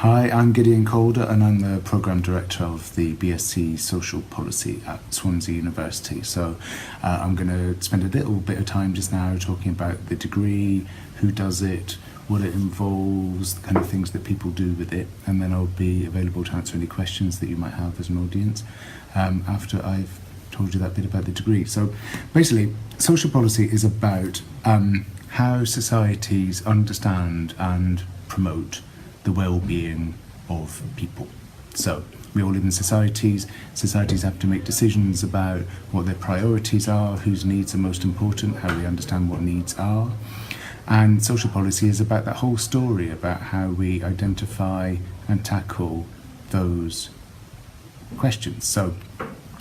Hi, I'm Gideon Calder and I'm the Programme Director of the BSc Social Policy at Swansea University. So I'm going to spend a little bit of time just now talking about the degree, who does it, what it involves, the kind of things that people do with it, and then I'll be available to answer any questions that you might have as an audience after I've told you that bit about the degree. So basically, social policy is about how societies understand and promote the well-being of people. So we all live in societies. Societies have to make decisions about what their priorities are, whose needs are most important, how we understand what needs are. And social policy is about that whole story, about how we identify and tackle those questions. So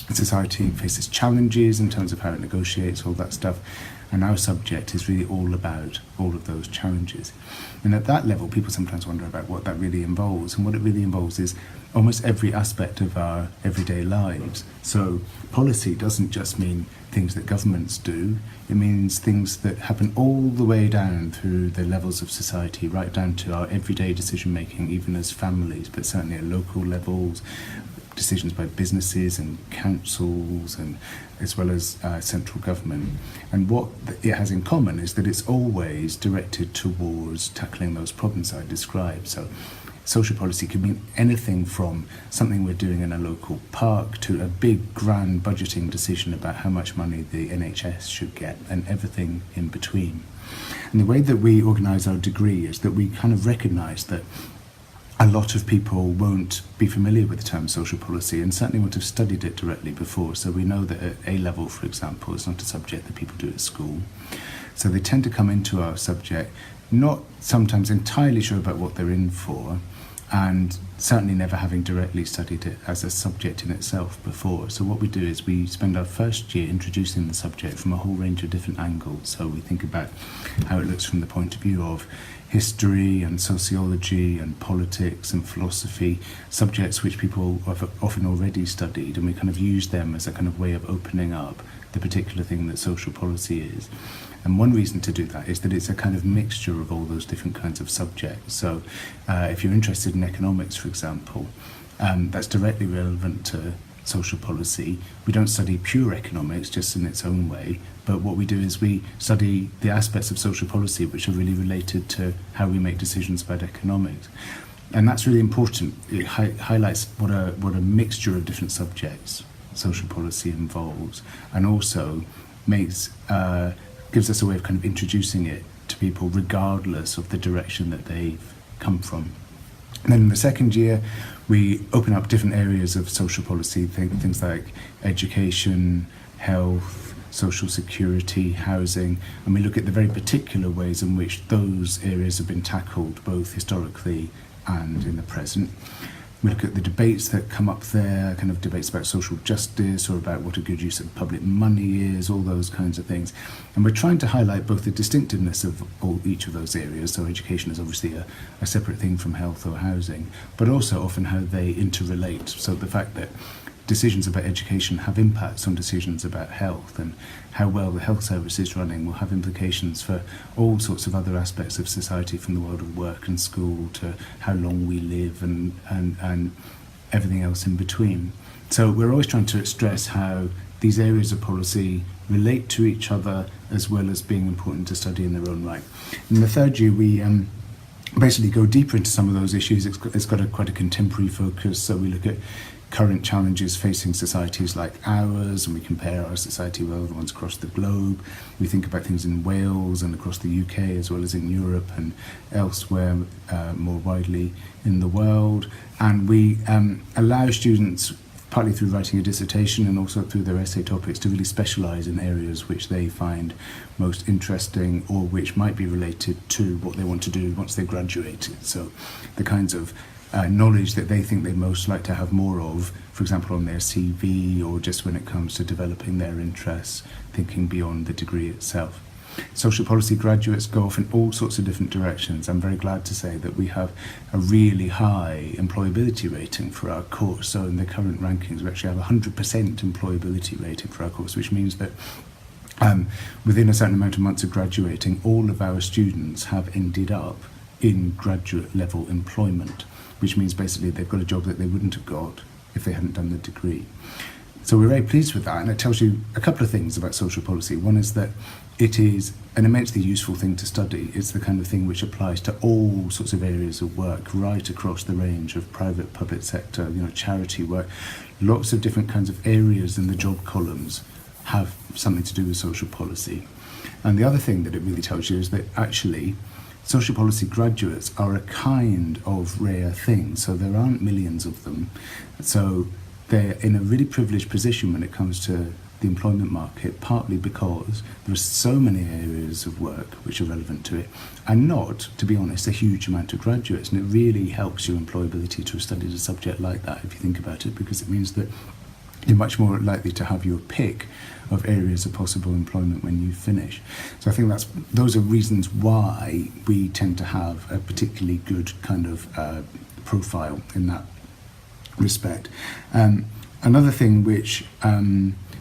society faces challenges in terms of how it negotiates, all that stuff. And our subject is really all about all of those challenges. And at that level, people sometimes wonder about what that really involves. And what it really involves is almost every aspect of our everyday lives. So policy doesn't just mean things that governments do. It means things that happen all the way down through the levels of society, right down to our everyday decision making, even as families, but certainly at local levels, decisions by businesses and councils, and as well as central government. And what it has in common is that it's always directed towards tackling those problems I described. So social policy can mean anything from something we're doing in a local park to a big grand budgeting decision about how much money the NHS should get, and everything in between. And the way that we organise our degree is that we kind of recognise that a lot of people won't be familiar with the term social policy and certainly won't have studied it directly before. So we know that at A level, for example, it's not a subject that people do at school. So they tend to come into our subject not sometimes entirely sure about what they're in for, and certainly never having directly studied it as a subject in itself before. So what we do is we spend our first year introducing the subject from a whole range of different angles. So we think about how it looks from the point of view of history and sociology and politics and philosophy, subjects which people have often already studied, and we kind of use them as a kind of way of opening up the particular thing that social policy is. And one reason to do that is that it's a kind of mixture of all those different kinds of subjects. So if you're interested in economics, for example, that's directly relevant to social policy. We don't study pure economics just in its own way, but what we do is we study the aspects of social policy which are really related to how we make decisions about economics. And that's really important. It highlights what a mixture of different subjects social policy involves, and also gives us a way of kind of introducing it to people regardless of the direction that they've come from. And then in the second year, we open up different areas of social policy, things like education, health, social security, housing, and we look at the very particular ways in which those areas have been tackled, both historically and in the present. We look at the debates that come up there, kind of debates about social justice or about what a good use of public money is, all those kinds of things. And we're trying to highlight both the distinctiveness of each of those areas, so education is obviously a separate thing from health or housing, but also often how they interrelate. So the fact that decisions about education have impacts on decisions about health, and how well the health service is running will have implications for all sorts of other aspects of society, from the world of work and school to how long we live and everything else in between. So we're always trying to stress how these areas of policy relate to each other as well as being important to study in their own right. In the third year, we basically go deeper into some of those issues. It's got quite a contemporary focus, so we look at current challenges facing societies like ours, and we compare our society with other ones across the globe. We think about things in Wales and across the UK, as well as in Europe and elsewhere more widely in the world. And we allow students, partly through writing a dissertation and also through their essay topics, to really specialise in areas which they find most interesting or which might be related to what they want to do once they graduated. So the kinds of knowledge that they think they'd most like to have more of, for example, on their CV, or just when it comes to developing their interests, thinking beyond the degree itself. Social policy graduates go off in all sorts of different directions. I'm very glad to say that we have a really high employability rating for our course. So in the current rankings, we actually have 100% employability rating for our course, which means that within a certain amount of months of graduating, all of our students have ended up in graduate level employment. which means basically they've got a job that they wouldn't have got if they hadn't done the degree. So we're very pleased with that, and it tells you a couple of things about social policy. One is that it is an immensely useful thing to study. It's the kind of thing which applies to all sorts of areas of work, right across the range of private, public sector, charity work. Lots of different kinds of areas in the job columns have something to do with social policy. And the other thing that it really tells you is that actually social policy graduates are a kind of rare thing. So there aren't millions of them. So they're in a really privileged position when it comes to the employment market, partly because there are so many areas of work which are relevant to it, and not, to be honest, a huge amount of graduates. And it really helps your employability to have studied a subject like that, if you think about it, because it means that you're much more likely to have your pick of areas of possible employment when you finish. So I think those are reasons why we tend to have a particularly good kind of profile in that respect. Another thing which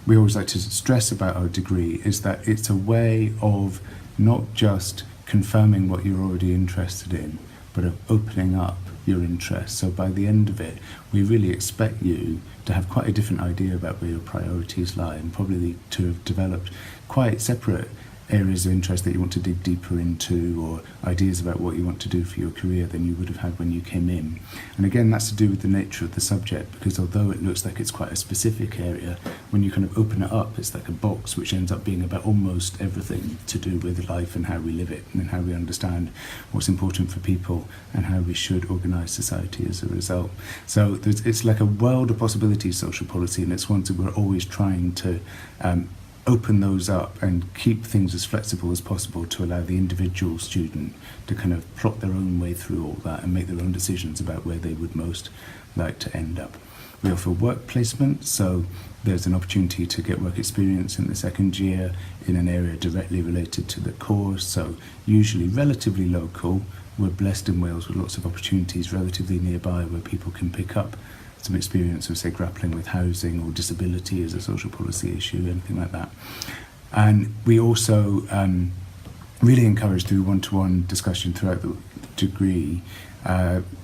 we always like to stress about our degree is that it's a way of not just confirming what you're already interested in, but of opening up your interest. So by the end of it, we really expect you to have quite a different idea about where your priorities lie, and probably to have developed quite separate areas of interest that you want to dig deeper into, or ideas about what you want to do for your career than you would have had when you came in. And again, that's to do with the nature of the subject, because although it looks like it's quite a specific area, when you kind of open it up, it's like a box which ends up being about almost everything to do with life and how we live it, and how we understand what's important for people and how we should organise society as a result. So it's like a world of possibilities, social policy, and it's one that we're always trying to open those up and keep things as flexible as possible to allow the individual student to kind of plot their own way through all that and make their own decisions about where they would most like to end up. We offer work placement, so there's an opportunity to get work experience in the second year in an area directly related to the course, so usually relatively local. We're blessed in Wales with lots of opportunities relatively nearby where people can pick up some experience of, say, grappling with housing or disability as a social policy issue, anything like that. And we also really encourage, through one-to-one discussion throughout the degree,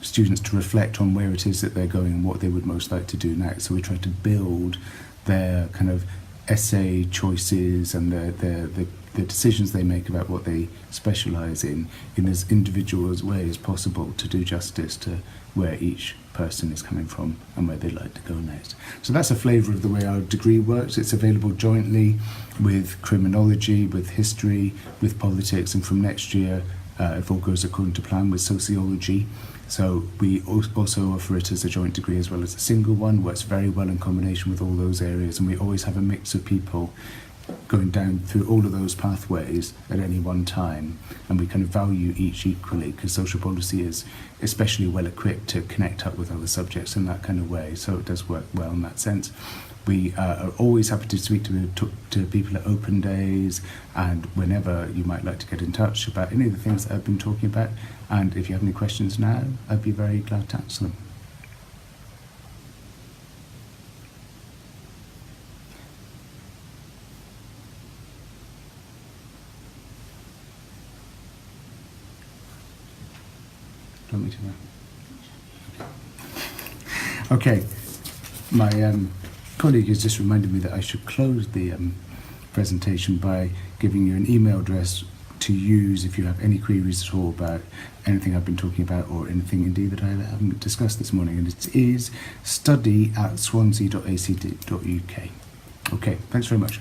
students to reflect on where it is that they're going and what they would most like to do next. So we try to build their kind of essay choices and the decisions they make about what they specialise in as individual as way as possible, to do justice to where each person is coming from and where they'd like to go next. So that's a flavour of the way our degree works. It's available jointly with criminology, with history, with politics, and from next year, if all goes according to plan, with sociology. So we also offer it as a joint degree as well as a single one. Works very well in combination with all those areas, and we always have a mix of people going down through all of those pathways at any one time, and we kind of value each equally, because social policy is especially well equipped to connect up with other subjects in that kind of way, so it does work well in that sense. We are always happy to speak to people at open days, and whenever you might like to get in touch about any of the things that I've been talking about, and if you have any questions now, I'd be very glad to answer them. Do you want me to? Okay, my colleague has just reminded me that I should close the presentation by giving you an email address to use if you have any queries at all about anything I've been talking about, or anything indeed that I haven't discussed this morning, and it is study@swansea.ac.uk. Okay, thanks very much.